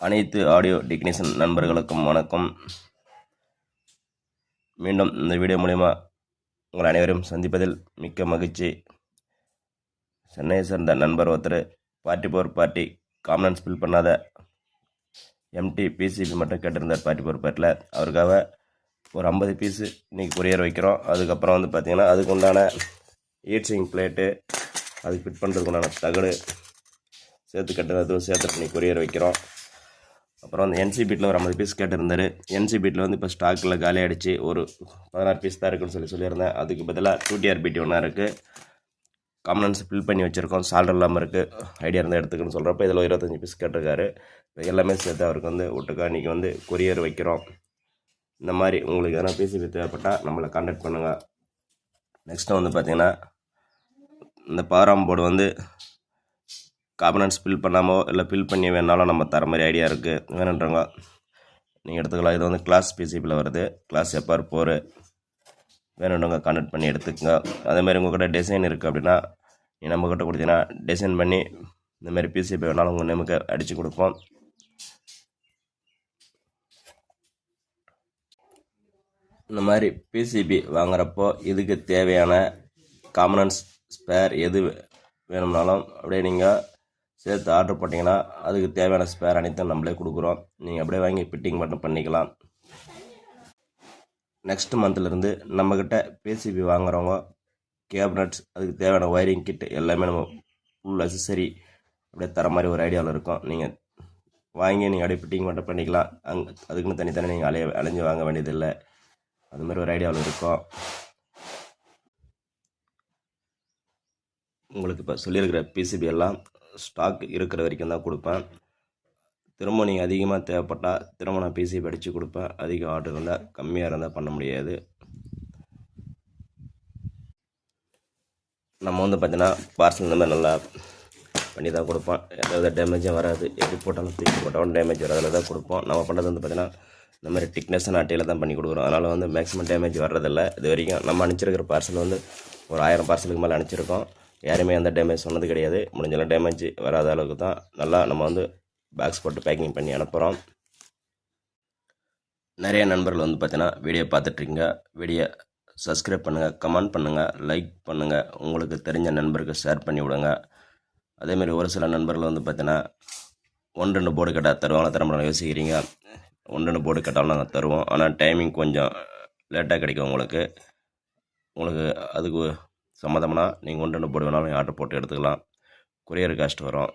அனைத்து audio technician நண்பர்களுக்கும் வணக்கம். மீண்டும் இந்த வீடியோ மூலிமா உங்கள் அனைவரும் சந்திப்பதில் மிக்க மகிழ்ச்சி. சென்னையை சேர்ந்த நண்பர் ஒருத்தர் பார்ட்டி காமனன்ஸ் ஃபில் பண்ணாத எம்டி பிசிபி மட்டும் கேட்டிருந்தார். பார்ட்டியில் அவருக்காக ஒரு 50 பீஸு இன்றைக்கி கொரியர் வைக்கிறோம். அதுக்கப்புறம் பார்த்திங்கன்னா அதுக்கு உண்டான ஈட்ஸிங் பிளேட்டு, அதுக்கு ஃபிட் பண்ணுறதுக்கு உண்டான தகடு சேர்த்து கட்டுறது சேர்த்து இன்றைக்கி கொரியர் வைக்கிறோம். அப்புறம் என்சி பீட்டில் ஒரு 50 பீஸ் கேட்டிருந்தார். என்சி பீட்டில் இப்போ ஸ்டாக்கில் காலி ஆகிடுச்சு. ஒரு 16 பீஸ் தான் இருக்குன்னு சொல்லியிருந்தேன். அதுக்கு பதிலாக 2TR பீட்டி ஒன்றா இருக்குது. காமனன்ஸ் ஃபில் பண்ணி வச்சுருக்கோம். சால்டர் இல்லாமல் இருக்குது. ஐடியா இருந்தால் எடுத்துக்கணும்னு சொல்கிறப்ப இதில் 25 பீஸ் கேட்டிருக்காரு. இப்போ எல்லாமே சேர்த்து அவருக்கு ஒட்டுக்கா இன்றைக்கி கொரியர் வைக்கிறோம். இந்த மாதிரி உங்களுக்கு எதனா பிசிபி தேவைப்பட்டால் நம்மளை கான்டாக்ட் பண்ணுங்கள். நெக்ஸ்ட்டு பார்த்திங்கன்னா இந்த பாராம் போர்டு காம்பனன்ட்ஸ் ஃபில் பண்ணாமோ இல்லை ஃபில் பண்ணி வேணாலும் நம்ம தர மாதிரி ஐடியா இருக்குது. வேணுன்றவங்க நீங்கள் எடுத்துக்கலாம். இது கிளாஸ் பிசிபியில் வருது. கிளாஸ் FR4 வேணுன்றவங்க கான்டாக்ட் பண்ணி எடுத்துக்கோங்க. அதேமாதிரி உங்கள்கிட்ட டிசைன் இருக்குது அப்படின்னா நீ நம்மக்கிட்ட கொடுத்தீங்கன்னா டிசைன் பண்ணி இந்தமாரி பிசிபி வேணாலும் உங்கள் நேமுக்கு அடித்து கொடுப்போம். இந்த மாதிரி பிசிபி வாங்குறப்போ இதுக்கு தேவையான காம்பனன்ட்ஸ் ஸ்பேர் எது வேணும்னாலும் அப்படியே நீங்கள் சேர்த்து ஆர்டர் போட்டிங்கன்னா அதுக்கு தேவையான ஸ்பேர் அனைத்தும் நம்மளே கொடுக்குறோம். நீங்கள் அப்படியே வாங்கி ஃபிட்டிங் மட்டும் பண்ணிக்கலாம். நெக்ஸ்ட் மந்த்லேருந்து நம்மக்கிட்ட பிசிபி வாங்குறவங்க கேபினட்ஸ் அதுக்கு தேவையான ஒயரிங் கிட் எல்லாமே நம்ம ஃபுல் அசசரி அப்படியே தர மாதிரி ஒரு ஐடியாவில் இருக்கும். நீங்கள் வாங்கி நீங்கள் அப்படியே ஃபிட்டிங் மட்டும் பண்ணிக்கலாம். அதுக்குன்னு தனித்தனி நீங்கள் அலைஞ்சு வாங்க வேண்டியதில்லை. அது மாதிரி ஒரு ஐடியாவில் இருக்கும். உங்களுக்கு இப்போ சொல்லியிருக்கிற பிசிபி எல்லாம் ஸ்டாக் இருக்கிற வரைக்கும் தான் கொடுப்பேன். திரும்ப நீங்கள் அதிகமாக தேவைப்பட்டால் திரும்ப நான் பிசிபி அடித்து கொடுப்பேன். அதிக ஆர்டர் இருந்தால் கம்மியாக இருந்தால் பண்ண முடியாது. நம்ம பார்த்தீங்கன்னா பார்சல் இந்த மாதிரி நல்லா பண்ணி தான் கொடுப்போம். எதாவது டேமேஜும் வராது. எப்படி போட்டாலும் தூக்கி போட்டாலும் டேமேஜ் வராதில் தான் கொடுப்போம். நம்ம பண்ணுறது பார்த்திங்கன்னா இந்த மாதிரி திக்னஸான அட்டையில் தான் பண்ணி கொடுக்குறோம். அதனால் மேக்ஸிமம் டேமேஜ் வர்றதில்லை. இது வரைக்கும் நம்ம அனுப்பிச்சிருக்கிற பார்சல் ஒரு 1000 பார்சலுக்கு மேலே அனுப்பிச்சிருக்கோம். யாருமே எந்த டேமேஜ் சொன்னது கிடையாது. முடிஞ்சளவு டேமேஜ் வராத அளவுக்கு தான் நல்லா நம்ம பாக்ஸ் போட்டு பேக்கிங் பண்ணி அனுப்புகிறோம். நிறைய நண்பர்கள் பார்த்தீங்கன்னா வீடியோ பார்த்துட்ருக்கீங்க. வீடியோ சப்ஸ்கிரைப் பண்ணுங்கள், கமெண்ட் பண்ணுங்கள், லைக் பண்ணுங்கள். உங்களுக்கு தெரிஞ்ச நண்பருக்கு ஷேர் பண்ணி விடுங்க. அதேமாரி ஒரு சில நண்பர்கள் பார்த்தீங்கன்னா 1-2 போர்டு கேட்டால் தருவாங்க. தரமுறை யோசிக்கிறீங்க. 1-2 போர்டு கேட்டாலும் நாங்கள் தருவோம். ஆனால் டைமிங் கொஞ்சம் லேட்டாக கிடைக்கும். உங்களுக்கு அதுக்கு சம்மதம்னா நீங்கள் 1-2 போர்டு வேணாலும் ஆர்டர் போட்டு எடுத்துக்கலாம். கொரியர் காஸ்ட் வரும்.